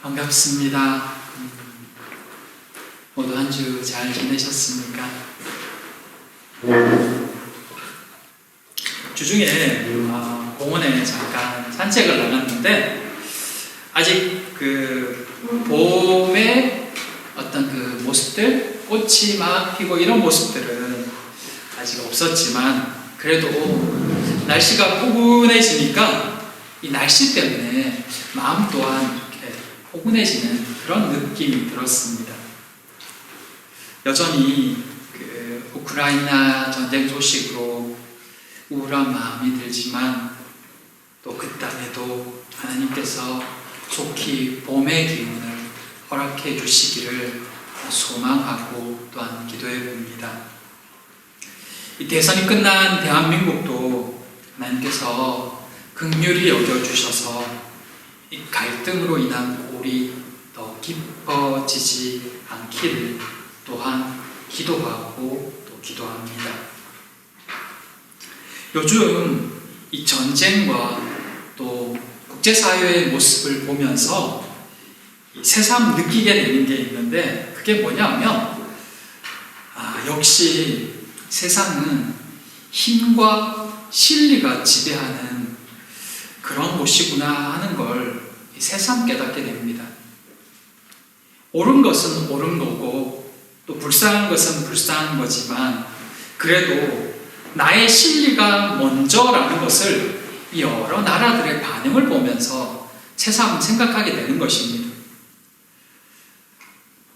반갑습니다. 모두 한 주 잘 지내셨습니까? 주중에 공원에 잠깐 산책을 나갔는데 아직 봄의 어떤 모습들, 꽃이 막 피고 이런 모습들은 아직 없었지만 그래도 날씨가 포근해지니까 이 날씨 때문에 마음 또한 이렇게 포근해지는 그런 느낌이 들었습니다. 여전히 우크라이나 전쟁 소식으로 우울한 마음이 들지만 또 그 땅에도 하나님께서 속히 봄의 기운을 허락해 주시기를 소망하고 또한 기도해 봅니다. 이 대선이 끝난 대한민국도 하나님께서 긍휼히 여겨주셔서 이 갈등으로 인한 꼴이 더 깊어지지 않기를 또한 기도하고 또 기도합니다. 요즘 이 전쟁과 또 국제사회의 모습을 보면서 새삼 느끼게 되는 게 있는데 그게 뭐냐면 역시 세상은 힘과 실리가 지배하는 그런 곳이구나 하는 걸 새삼 깨닫게 됩니다. 옳은 것은 옳은 거고 또 불쌍한 것은 불쌍한 거지만 그래도 나의 실리가 먼저라는 것을 여러 나라들의 반응을 보면서 새삼 생각하게 되는 것입니다.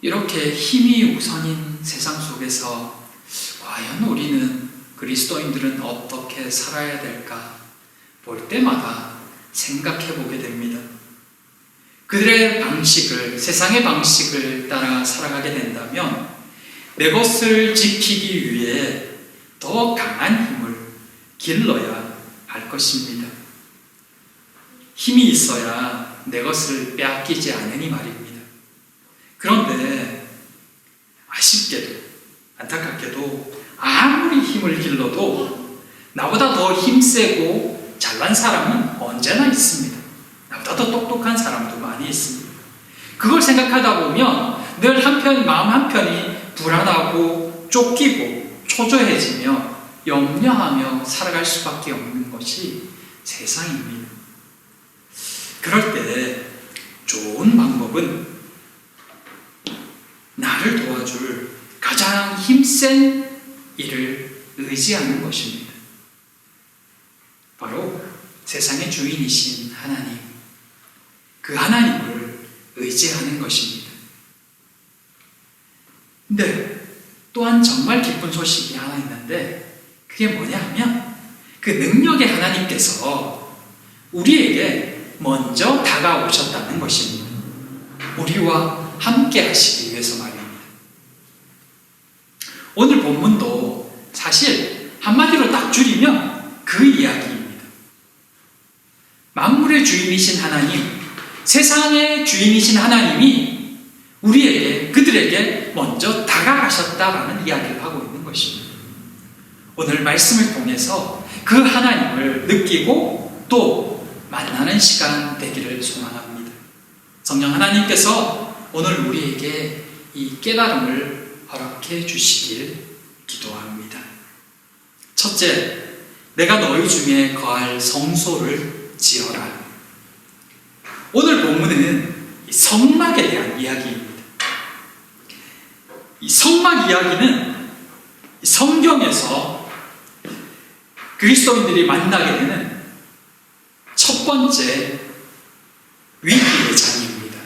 이렇게 힘이 우선인 세상 속에서 과연 우리는 그리스도인들은 어떻게 살아야 될까 볼 때마다 생각해 보게 됩니다. 그들의 방식을, 세상의 방식을 따라 살아가게 된다면 내 것을 지키기 위해 더 강한 힘을 길러야 할 것입니다. 힘이 있어야 내 것을 빼앗기지 않으니 말입니다. 그런데 아쉽게도, 안타깝게도 아무리 힘을 길러도 나보다 더 힘세고 잘난 사람은 언제나 있습니다. 나보다 더 똑똑한 사람도 많이 있습니다. 그걸 생각하다 보면 늘 마음 한편이 불안하고 쫓기고 초조해지며 염려하며 살아갈 수밖에 없는 것이 세상입니다. 그럴 때 좋은 방법은 나를 도와줄 가장 힘센 이를 의지하는 것입니다. 바로 세상의 주인이신 하나님, 그 하나님을 의지하는 것입니다. 근데 또한 정말 기쁜 소식이 하나 있는데 그게 뭐냐 하면 그 능력의 하나님께서 우리에게 먼저 다가오셨다는 것입니다. 우리와 함께 하시기 위해서 말입니다. 오늘 본문도 사실 한마디로 딱 줄이면 그 이야기입니다. 만물의 주인이신 하나님, 세상의 주인이신 하나님이 그들에게 먼저 다가가셨다라는 이야기를 하고 있는 것입니다. 오늘 말씀을 통해서 그 하나님을 느끼고 또 만나는 시간 되기를 소망합니다. 성령 하나님께서 오늘 우리에게 이 깨달음을 허락해 주시길 기도합니다. 첫째, 내가 너희 중에 거할 성소를 지어라. 오늘 본문은 성막에 대한 이야기입니다. 이 성막 이야기는 성경에서 그리스도인들이 만나게 되는 첫 번째 위기의 장입니다.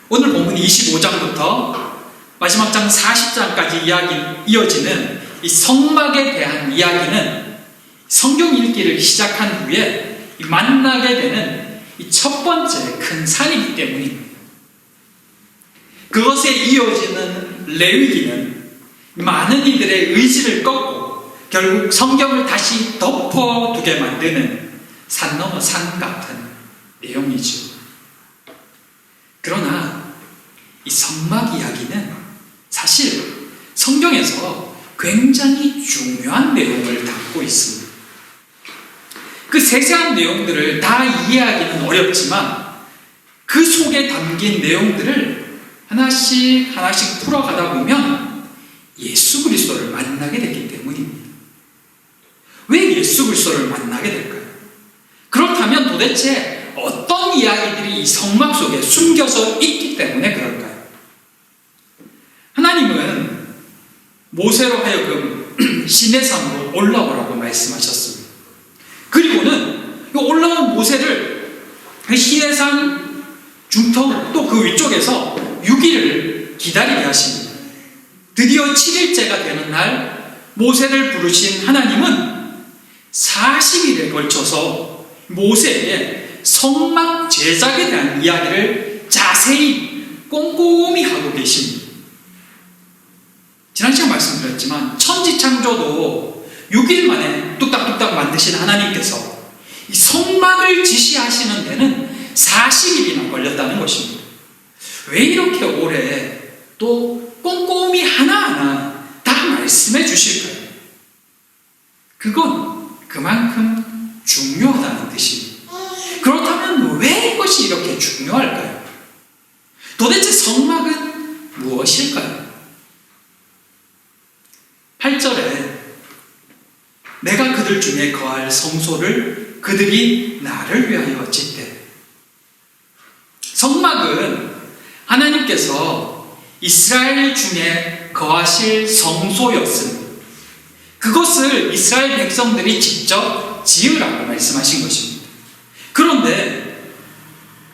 오늘 본문 25장부터 마지막 장 40장까지 이어지는 이 성막에 대한 이야기는 성경 읽기를 시작한 후에 만나게 되는 이 첫 번째 큰 산이기 때문입니다. 그것에 이어지는 레위기는 많은 이들의 의지를 꺾고 결국 성경을 다시 덮어두게 만드는 산 넘어 산 같은 내용이죠. 그러나 이 성막 이야기는 사실 성경에서 굉장히 중요한 내용을 담고 있습니다. 그 세세한 내용들을 다 이해하기는 어렵지만 그 속에 담긴 내용들을 하나씩 하나씩 풀어가다 보면 예수 그리스도를 만나게 됐기 때문입니다. 왜 예수 그리스도를 만나게 될까요? 그렇다면 도대체 어떤 이야기들이 이 성막 속에 숨겨져 있기 때문에 그럴까요? 하나님은 모세로 하여금 시내산으로 올라오라고 말씀하셨습니다. 그리고는 올라온 모세를 그 시내산 중턱 또 그 위쪽에서 6일을 기다리게 하십니다. 드디어 7일째가 되는 날 모세를 부르신 하나님은 40일에 걸쳐서 모세에게 성막 제작에 대한 이야기를 자세히 꼼꼼히 하고 계십니다. 지난 시간 말씀드렸지만 천지창조도 6일 만에 뚝딱뚝딱 만드신 하나님께서 이 성막을 지시하시는 데는 40일이나 걸렸다는 것입니다. 왜 이렇게 오래 또 꼼꼼히 하나하나 다 말씀해 주실까요? 그건 그만큼 중요하다는 뜻입니다. 그렇다면 왜 이것이 이렇게 중요할까요? 도대체 성막은 무엇일까요? 8절에 내가 그들 중에 거할 성소를 그들이 나를 위하여 짓되. 성막은 하나님께서 이스라엘 중에 거하실 성소였습니다. 그것을 이스라엘 백성들이 직접 지으라고 말씀하신 것입니다. 그런데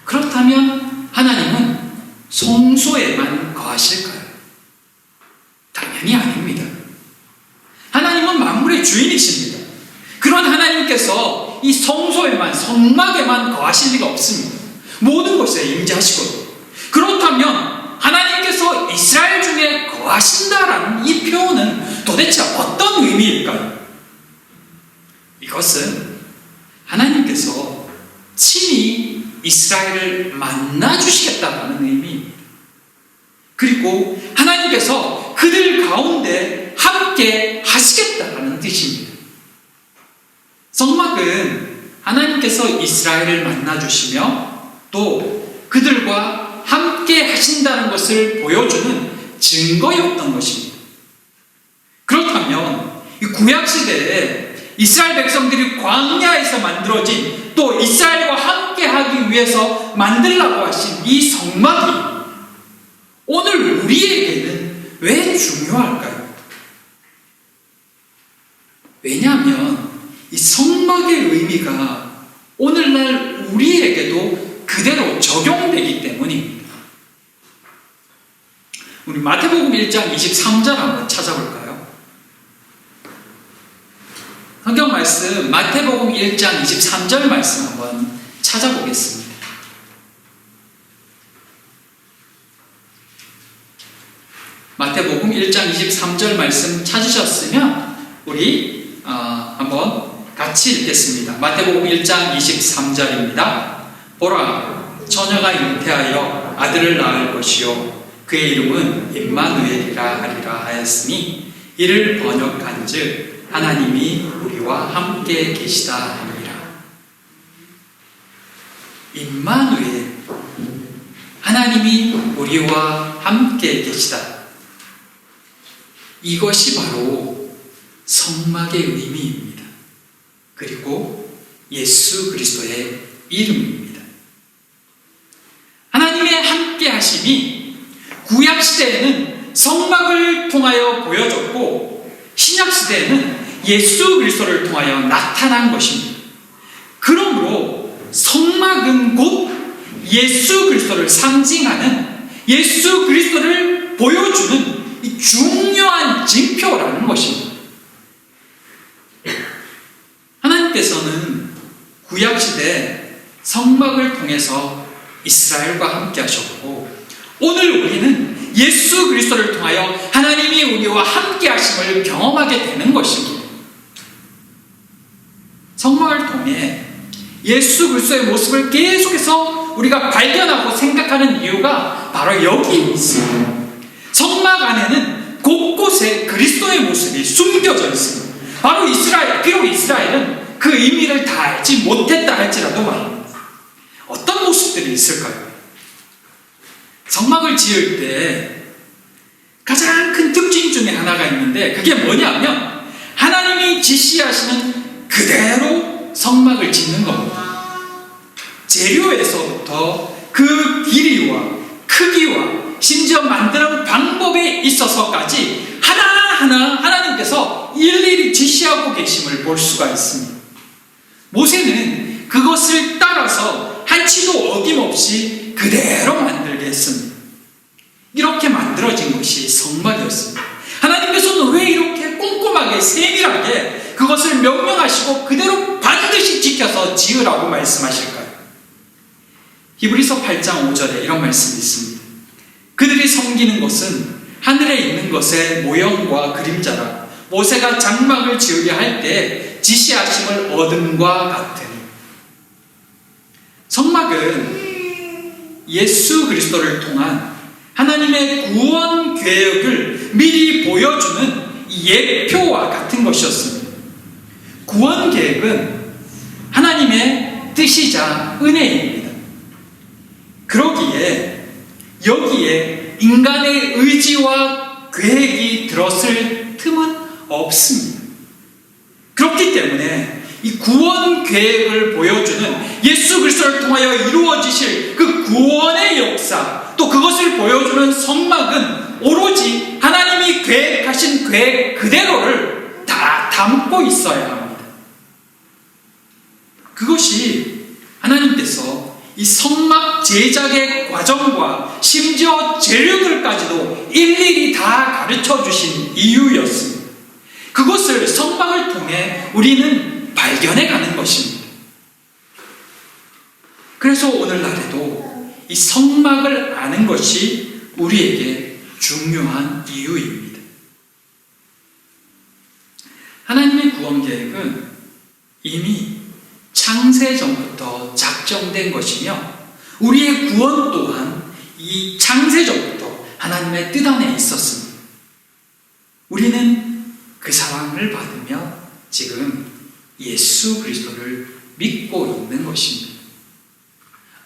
그렇다면 하나님은 성소에만 거하실까요? 당연히 아닙니다. 하나님은 만물의 주인이십니다. 그런 하나님께서 이 성소에만, 성막에만 거하실 리가 없습니다. 모든 것에 임재하시거든요. 그렇다면 하나님께서 이스라엘 중에 거하신다라는 이 표현은 도대체 어떤 의미일까요? 이것은 하나님께서 친히 이스라엘을 만나주시겠다는 의미입니다. 그리고 하나님께서 그들 가운데 함께 하시겠다는 뜻입니다. 성막은 하나님께서 이스라엘을 만나주시며 또 그들과 함께 하신다는 것을 보여주는 증거였던 것입니다. 그렇다면 이 구약시대에 이스라엘 백성들이 광야에서 만들어진 또 이스라엘과 함께 하기 위해서 만들라고 하신 이 성막이 오늘 우리에게는 왜 중요할까요? 왜냐하면 이 성막의 의미가 오늘날 우리에게도 그대로 적용되기 때문입니다. 우리 마태복음 1장 23절 한번 찾아볼까요? 성경 말씀 마태복음 1장 23절 말씀 한번 찾아보겠습니다. 마태복음 1장 23절 말씀 찾으셨으면 우리 한번 같이 읽겠습니다. 마태복음 1장 23절입니다. 보라, 처녀가 잉태하여 아들을 낳을 것이요 그의 이름은 임마누엘이라 하리라 하였으니 이를 번역한즉 하나님이 우리와 함께 계시다 하니라. 임마누엘, 하나님이 우리와 함께 계시다. 이것이 바로 성막의 의미입니다. 그리고 예수 그리스도의 이름입니다. 하나님의 함께 하심이 구약시대에는 성막을 통하여 보여졌고 신약시대에는 예수 그리스도를 통하여 나타난 것입니다. 그러므로 성막은 곧 예수 그리스도를 상징하는, 예수 그리스도를 보여주는 이 중요한 징표라는 것입니다. 하나님께서는 구약시대 성막을 통해서 이스라엘과 함께 하셨고 오늘 우리는 예수 그리스도를 통하여 하나님이 우리와 함께 하심을 경험하게 되는 것입니다. 성막을 통해 예수 그리스도의 모습을 계속해서 우리가 발견하고 생각하는 이유가 바로 여기 있습니다. 성막 안에는 곳곳에 그리스도의 모습이 숨겨져 있습니다. 바로 이스라엘, 비록 이스라엘은 그 의미를 다 알지 못했다 할지라도 말입니다. 어떤 모습들이 있을까요? 성막을 지을 때 가장 큰 특징 중에 하나가 있는데 그게 뭐냐면 하나님이 지시하시는 그대로 성막을 짓는 겁니다. 재료에서부터 그 길이와 크기와 심지어 만드는 방법에 있어서까지 하나하나 하나님께서 일일이 지시하고 계심을 볼 수가 있습니다. 모세는 그것을 따라서 한치도 어김없이 그대로 만들게 했습니다. 이렇게 만들어진 것이 성막이었습니다. 하나님께서는 왜 이렇게 꼼꼼하게 세밀하게 그것을 명령하시고 그대로 반드시 지켜서 지으라고 말씀하실까요? 히브리서 8장 5절에 이런 말씀이 있습니다. 그들이 섬기는 것은 하늘에 있는 것의 모형과 그림자라 모세가 장막을 지으려 할 때 지시하심을 얻음과 같으니. 성막은 예수 그리스도를 통한 하나님의 구원 계획을 미리 보여주는 예표와 같은 것이었습니다. 구원 계획은 하나님의 뜻이자 은혜입니다. 그러기에 여기에 인간의 의지와 계획이 들었을 틈은 없습니다. 그렇기 때문에 이 구원 계획을 보여주는 예수 그리스도를 통하여 이루어지실 그 구원의 역사, 또 그것을 보여주는 성막은 오로지 하나님이 계획하신 계획 그대로를 다 담고 있어야 합니다. 그것이 하나님께서 이 성막 제작의 과정과 심지어 재료들까지도 일일이 다 가르쳐 주신 이유였습니다. 그것을 성막을 통해 우리는 발견해 가는 것입니다. 그래서 오늘날에도 이 성막을 아는 것이 우리에게 중요한 이유입니다. 하나님의 구원 계획은 이미 창세 전부터 작정된 것이며 우리의 구원 또한 이 창세 전부터 하나님의 뜻 안에 있었습니다. 우리는 그 사랑을 받으며 지금 예수 그리스도를 믿고 있는 것입니다.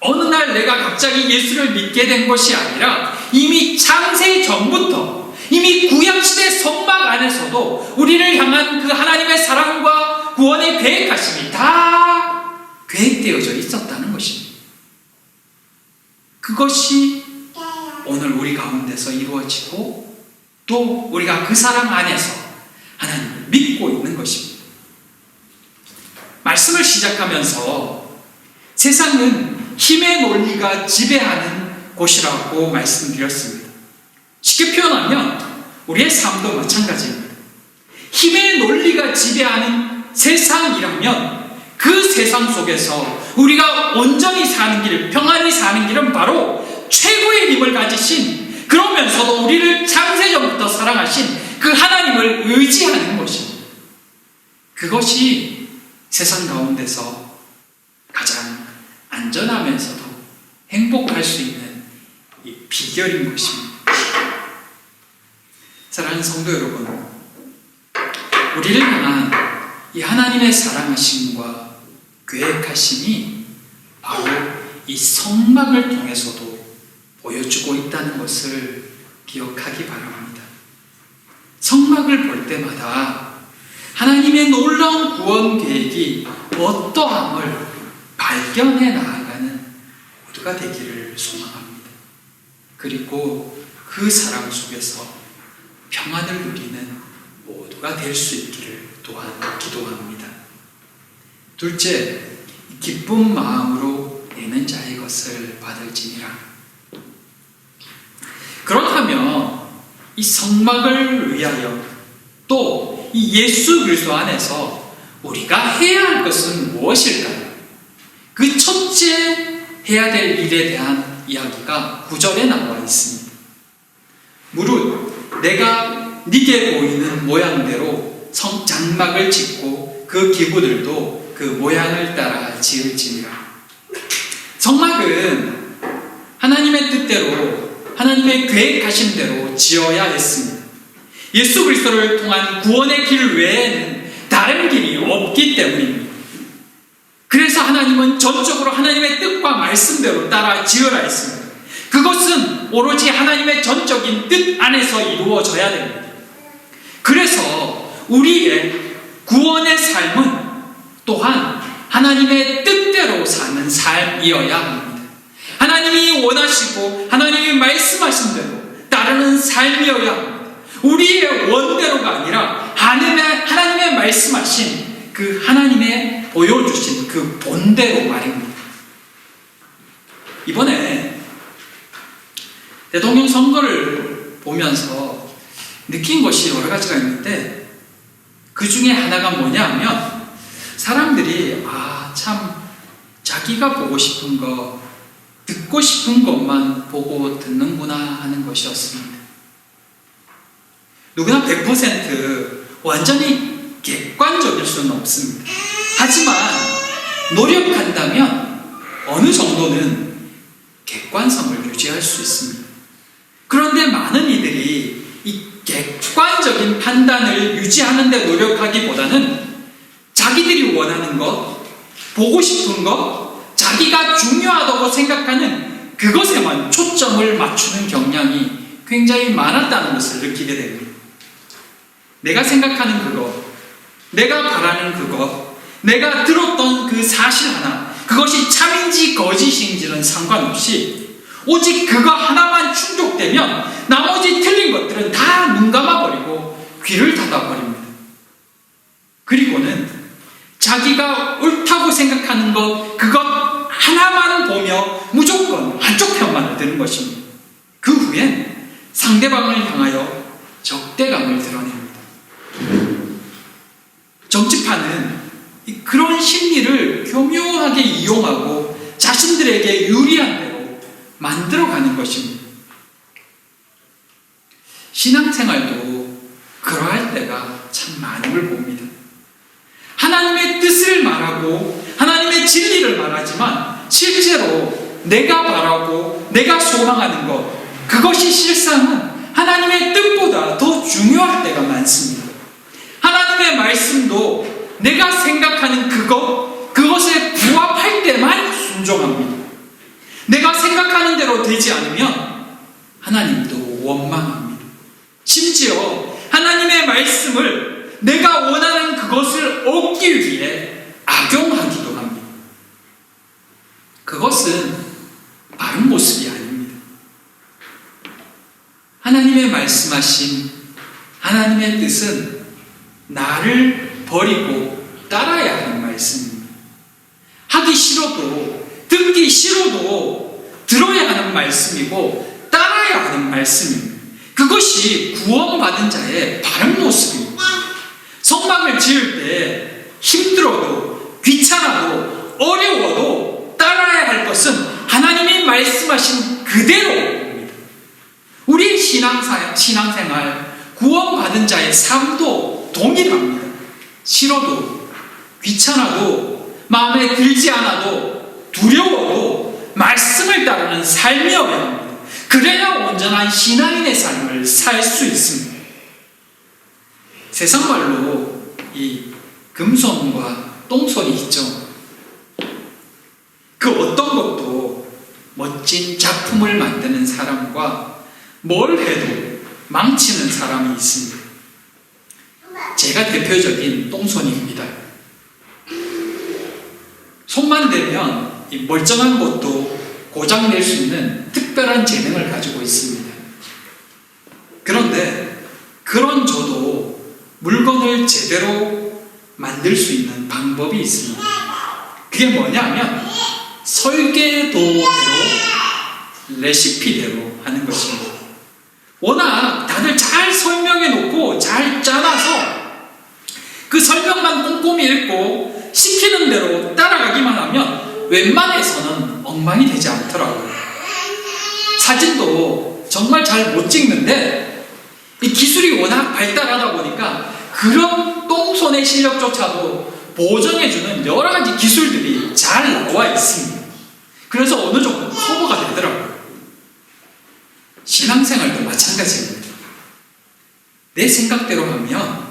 어느 날 내가 갑자기 예수를 믿게 된 것이 아니라 이미 창세 전부터 이미 구약시대 성막 안에서도 우리를 향한 그 하나님의 사랑과 구원의 계획하심이 다 계획되어져 있었다는 것입니다. 그것이 오늘 우리 가운데서 이루어지고 또 우리가 그 사랑 안에서 하나님을 믿고 있는 것입니다. 말씀을 시작하면서 세상은 힘의 논리가 지배하는 곳이라고 말씀드렸습니다. 쉽게 표현하면 우리의 삶도 마찬가지입니다. 힘의 논리가 지배하는 세상이라면 그 세상 속에서 우리가 온전히 사는 길, 평안히 사는 길은 바로 최고의 힘을 가지신, 그러면서도 우리를 창세전부터 사랑하신 그 하나님을 의지하는 것입니다. 그것이 세상 가운데서 가장 안전하면서도 행복할 수 있는 이 비결인 것입니다. 사랑하는 성도 여러분, 우리를 향한 이 하나님의 사랑하심과 계획하심이 바로 이 성막을 통해서도 보여주고 있다는 것을 기억하기 바랍니다. 성막을 볼 때마다 하나님의 놀라운 구원 계획이 어떠함을 발견해 나아가는 모두가 되기를 소망합니다. 그리고 그 사랑 속에서 평안을 누리는 모두가 될 수 있기를 또한 기도합니다. 둘째, 기쁜 마음으로 내는 자의 것을 받을지니라. 그렇다면 이 성막을 위하여 또 이 예수 그리스도 안에서 우리가 해야 할 것은 무엇일까요? 그 첫째 해야 될 일에 대한 이야기가 9절에 나와 있습니다. 무릇 내가 네게 보이는 모양대로 장막을 짓고 그 기구들도 그 모양을 따라 지을지니라. 성막은 하나님의 뜻대로 하나님의 계획하신 대로 지어야 했습니다. 예수 그리스도를 통한 구원의 길 외에는 다른 길이 없기 때문입니다. 그래서 하나님은 전적으로 하나님의 뜻과 말씀대로 따라 지으라 했습니다. 그것은 오로지 하나님의 전적인 뜻 안에서 이루어져야 됩니다. 그래서 우리의 구원의 삶은 또한 하나님의 뜻대로 사는 삶이어야 합니다. 하나님이 원하시고 하나님이 말씀하신 대로 따르는 삶이어야 합니다. 우리의 원대로가 아니라 하나님의 말씀하신 그 하나님의 보여주신 그 본대로 말입니다. 이번에 대통령 선거를 보면서 느낀 것이 여러 가지가 있는데 그 중에 하나가 뭐냐 하면 사람들이 참 자기가 보고 싶은 거 듣고 싶은 것만 보고 듣는구나 하는 것이었습니다. 누구나 100% 완전히 객관적일 수는 없습니다. 하지만 노력한다면 어느 정도는 객관성을 유지할 수 있습니다. 그런데 많은 이들이 이 객관적인 판단을 유지하는 데 노력하기보다는 자기들이 원하는 것, 보고 싶은 것, 자기가 중요하다고 생각하는 그것에만 초점을 맞추는 경향이 굉장히 많았다는 것을 느끼게 됩니다. 내가 생각하는 그것, 내가 바라는 그것, 내가 들었던 그 사실 하나, 그것이 참인지 거짓인지는 상관없이 오직 그거 하나만 충족되면 나머지 틀린 것들은 다 눈 감아버리고 귀를 닫아버립니다. 그리고는 자기가 옳다고 생각하는 것, 그것 하나만 보며 무조건 한쪽 편만을 드는 것입니다. 그 후엔 상대방을 향하여 적대감을 드러냅니다. 정치파는 그런 심리를 교묘하게 이용하고 자신들에게 유리한 대로 만들어가는 것입니다. 신앙생활도 그러할 때가 참 많음을 봅니다. 하나님의 뜻을 말하고 하나님의 진리를 말하지만 실제로 내가 바라고 내가 소망하는 것, 그것이 실상은 하나님의 뜻보다 더 중요할 때가 많습니다. 하나님의 말씀도 내가 생각하는 그것에 부합할 때만 순종합니다. 내가 생각하는 대로 되지 않으면 하나님도 원망합니다. 심지어 하나님의 말씀을 내가 원하는 그것을 얻기 위해 악용하기도 합니다. 그것은 바른 모습이 아닙니다. 하나님의 말씀하신 하나님의 뜻은 나를 버리고 따라야 하는 말씀입니다. 하기 싫어도, 듣기 싫어도 들어야 하는 말씀이고 따라야 하는 말씀입니다. 그것이 구원받은 자의 바른 모습입니다. 성막을 지을 때 힘들어도 귀찮아도 어려워도 따라야 할 것은 하나님이 말씀하신 그대로입니다. 우리 신앙생활, 구원받은 자의 삶도 동일합니다. 싫어도 귀찮아도 마음에 들지 않아도 두려워도 말씀을 따르는 삶이어야 합니다. 그래야 온전한 신앙인의 삶을 살 수 있습니다. 세상 말로 이 금손과 똥손이 있죠. 그 어떤 것도 멋진 작품을 만드는 사람과 뭘 해도 망치는 사람이 있습니다. 제가 대표적인 똥손입니다. 손만 대면 이 멀쩡한 것도 고장낼 수 있는 특별한 재능을 가지고 있습니다. 그런데 그런 저도 물건을 제대로 만들 수 있는 방법이 있습니다. 그게 뭐냐면 설계도대로, 레시피대로 하는 것입니다. 워낙 다들 잘 설명해 놓고 잘 짜놔서 그 설명만 꼼꼼히 읽고 시키는 대로 따라가기만 하면 웬만해서는 엉망이 되지 않더라고요. 사진도 정말 잘 못 찍는데 이 기술이 워낙 발달하다 보니까 그런 똥손의 실력조차도 보정해주는 여러 가지 기술들이 잘 나와 있습니다. 그래서 어느 정도 커버가 되더라고요. 신앙생활도 마찬가지입니다. 내 생각대로 하면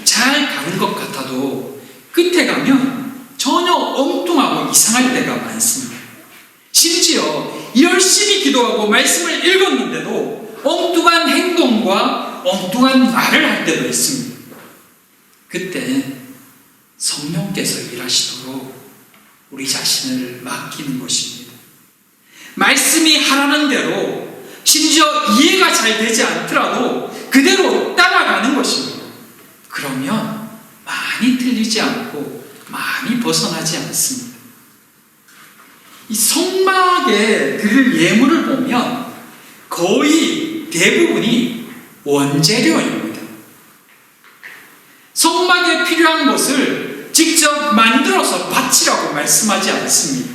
잘 가는 것 같아도 끝에 가면 전혀 엉뚱하고 이상할 때가 많습니다. 심지어 열심히 기도하고 말씀을 읽었는데도 엉뚱한 행동과 엉뚱한 말을 할 때도 있습니다. 그때 성령께서 일하시도록 우리 자신을 맡기는 것입니다. 말씀이 하라는 대로 심지어 이해가 잘 되지 않더라도 그대로 따라가는 것입니다. 그러면 많이 틀리지 않고 많이 벗어나지 않습니다. 이 성막에 드릴 예물을 보면 거의 대부분이 원재료입니다. 성막에 필요한 것을 직접 만들어서 바치라고 말씀하지 않습니다.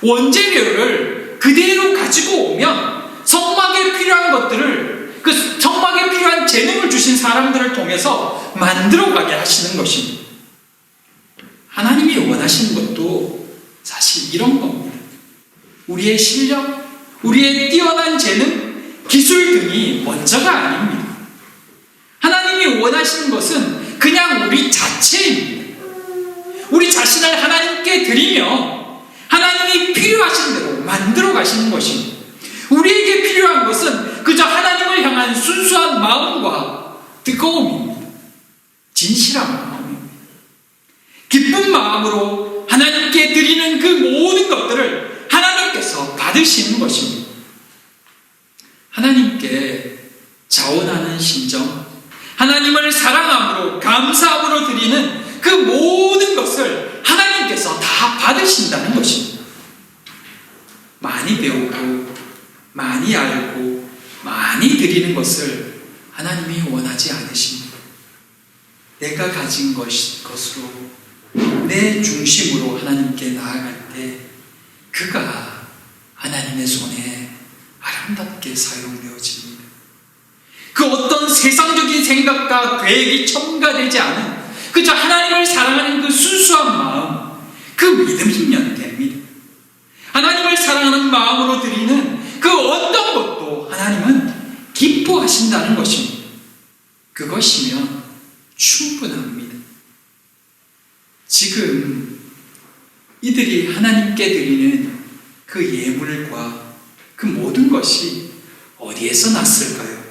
원재료를 그대로 가지고 오면 성막에 필요한 것들을, 그 성막에 필요한 재능을 주신 사람들을 통해서 만들어가게 하시는 것입니다. 하나님이 원하시는 것도 사실 이런 겁니다. 우리의 실력, 우리의 뛰어난 재능, 기술 등이 먼저가 아닙니다. 하나님이 원하시는 것은 그냥 우리 자체입니다. 우리 자신을 하나님께 드리며 하나님이 필요하신 대로 만들어 가시는 것입니다. 우리에게 필요한 것은 그저 하나님을 향한 순수한 마음과 뜨거움입니다. 진실한 마음입니다. 기쁜 마음으로 하나님께 드리는 그 모든 것들을 하나님께서 받으시는 것입니다. 하나님께 자원하는 심정, 하나님을 사랑함으로 감사함으로 드리는 그 모든 것을 하나님께서 다 받으신다는 것입니다. 많이 배우고 많이 알고 많이 드리는 것을 하나님이 원하지 않으십니다. 내가 가진 것으로 내 중심으로 하나님께 나아갈 때 그가 하나님의 손에 아름답게 사용되어집니다. 그 어떤 세상적인 생각과 계획이 첨가되지 않은 그저 하나님을 사랑하는 그 순수한 마음, 그 믿음이면 됩니다. 하나님을 사랑하는 마음으로 드리는 그 어떤 것도 하나님은 기뻐하신다는 것입니다. 그것이면 충분합니다. 지금 이들이 하나님께 드리는 그 예물과 그 모든 것이 어디에서 났을까요?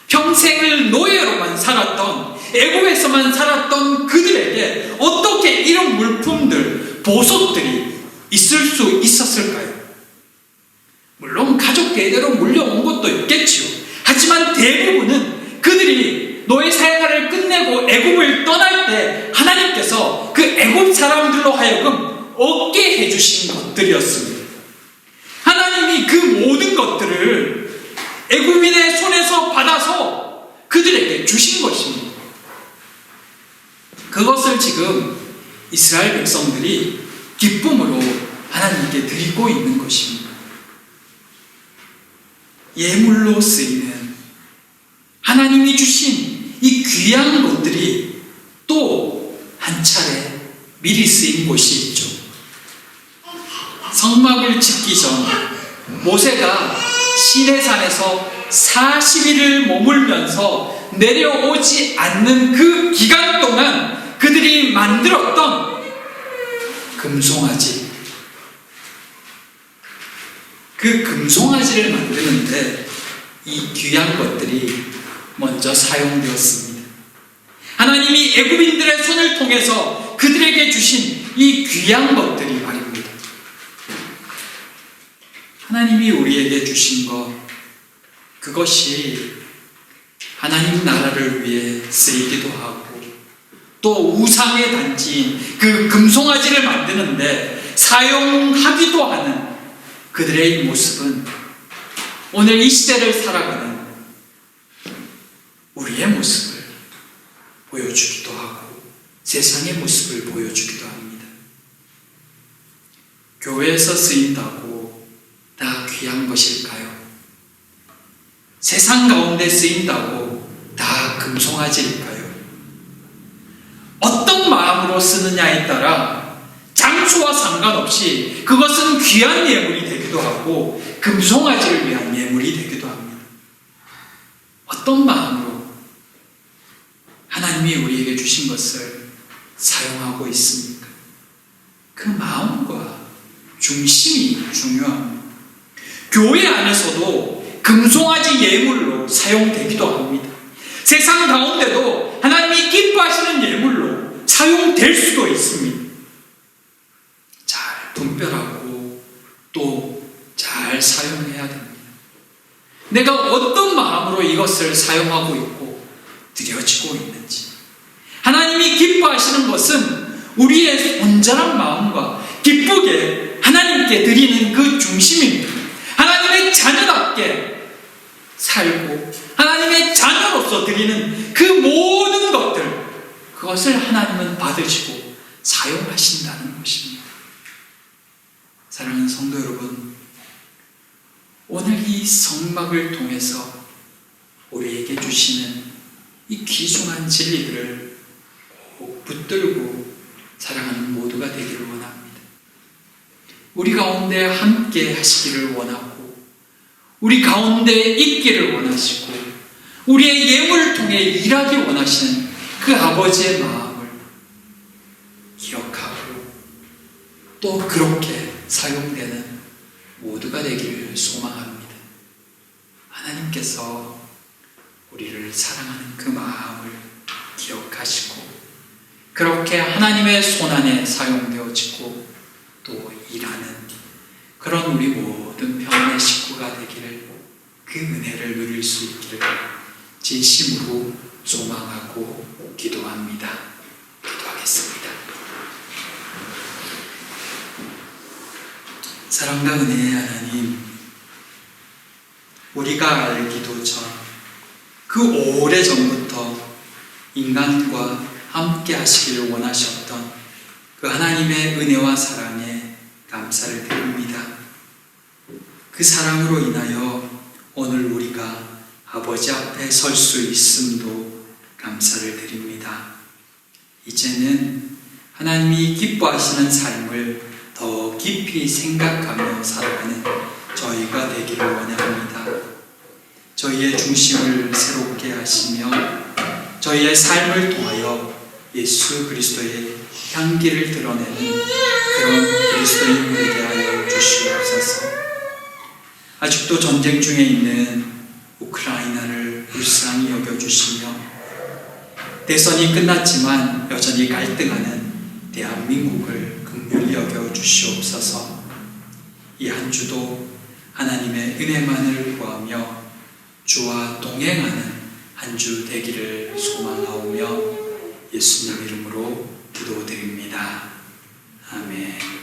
평생을 노예로만 살았던, 애국에서만 살았던 그들에게 어떻게 이런 물품들, 보석들이 있을 수 있었을까요? 물론 가족 대대로 물려온 것도 있겠지요. 하지만 대부분은 그들이 노예 생활을 끝내고 애국을 떠날 때 하나님께서 그 애국 사람들로 하여금 얻게 해주신 것들이었습니다. 하나님이 그 모든 것들을 애국인의 손에서 받아서 그들에게 주신 것입니다. 그것을 지금 이스라엘 백성들이 기쁨으로 하나님께 드리고 있는 것입니다. 예물로 쓰이는 하나님이 주신 이 귀한 것들이 또 한 차례 미리 쓰인 곳이 있죠. 성막을 짓기 전 모세가 시내산에서 40일을 머물면서 내려오지 않는 그 기간 동안 그들이 만들었던 금송아지, 그 금송아지를 만드는데 이 귀한 것들이 먼저 사용되었습니다. 하나님이 애굽인들의 손을 통해서 그들에게 주신 이 귀한 것들이 말입니다. 하나님이 우리에게 주신 것, 그것이 하나님 나라를 위해 쓰이기도 하고 또 우상의 단지인 그 금송아지를 만드는데 사용하기도 하는 그들의 모습은 오늘 이 시대를 살아가는 우리의 모습을 보여주기도 하고 세상의 모습을 보여주기도 합니다. 교회에서 쓰인다고 다 귀한 것일까요? 세상 가운데 쓰인다고 다 금송아지일까요? 어떤 마음으로 쓰느냐에 따라 장소와 상관없이 그것은 귀한 예물이 되기도 하고 금송아지를 위한 예물이 되기도 합니다. 어떤 마음으로 하나님이 우리에게 주신 것을 사용하고 있습니까? 그 마음과 중심이 중요합니다. 교회 안에서도 금송아지 예물로 사용되기도 합니다. 세상 가운데도 하나님이 기뻐하시는 예물로 사용될 수도 있습니다. 잘 분별하고 또 잘 사용해야 됩니다. 내가 어떤 마음으로 이것을 사용하고 있고 드려지고 있는지. 하나님이 기뻐하시는 것은 우리의 온전한 마음과 기쁘게 하나님께 드리는 그 중심입니다. 하나님의 자녀답게 살고 하나님의 자녀로서 드리는 그 모든 것들, 그것을 하나님은 받으시고 사용하신다는 것입니다. 사랑하는 성도 여러분, 오늘 이 성막을 통해서 우리에게 주시는 이 귀중한 진리들을 꼭 붙들고 살아가는 모두가 되기를 원합니다. 우리 가운데 함께 하시기를 원하고 우리 가운데 있기를 원하시고 우리의 예물을 통해 일하기 원하시는 그 아버지의 마음을 기억하고 또 그렇게 사용되는 모두가 되기를 소망합니다. 하나님께서 우리를 사랑하는 그 마음을 기억하시고 그렇게 하나님의 손안에 사용되어지고 또 일하는 그런 우리 모든 평안의 식구가 되기를, 그 은혜를 누릴 수 있기를 진심으로 소망하고 기도합니다. 기도하겠습니다. 사랑과 은혜의 하나님, 우리가 알기도 전 그 오래전부터 인간과 함께 하시기를 원하셨던 그 하나님의 은혜와 사랑에 감사를 드립니다. 그 사랑으로 인하여 오늘 우리가 아버지 앞에 설 수 있음도 감사를 드립니다. 이제는 하나님이 기뻐하시는 삶을 더 깊이 생각하며 살아가는 저희가 되기를 원합니다. 저희의 중심을 새롭게 하시며 저희의 삶을 통하여 예수 그리스도의 향기를 드러내는 그런 그리스도인 되게 하여 주시옵소서. 아직도 전쟁 중에 있는 우크라이나를 불쌍히 여겨주시며 대선이 끝났지만 여전히 갈등하는 대한민국을 긍휼히 여겨주시옵소서. 이 한 주도 하나님의 은혜만을 구하며 주와 동행하는 한 주 되기를 소망하오며 예수님 이름으로 기도드립니다. 아멘.